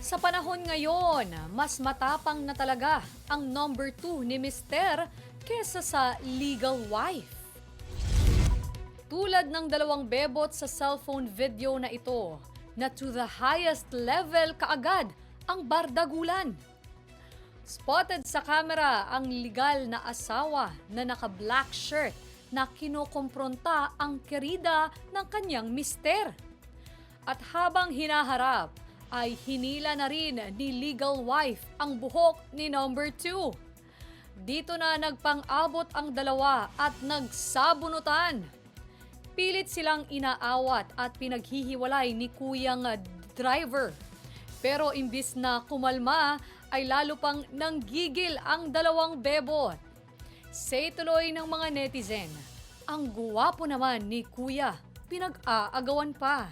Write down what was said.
Sa panahon ngayon, mas matapang na talaga ang number 2 ni Mister kesa sa legal wife. Tulad ng dalawang bebot sa cellphone video na ito, na to the highest level kaagad ang bardagulan. Spotted sa kamera ang legal na asawa na naka-black shirt na kinokompronta ang kerida ng kanyang mister. At habang hinaharap, ay hinila na rin ni legal wife ang buhok ni number 2. Dito na nagpang-abot ang dalawa at nagsabunutan. Pilit silang inaawat at pinaghihiwalay ni kuyang driver. Pero imbis na kumalma, ay lalo pang nanggigil ang dalawang bebot. Say tuloy ng mga netizen, ang guwapo naman ni kuya, pinag-aagawan pa.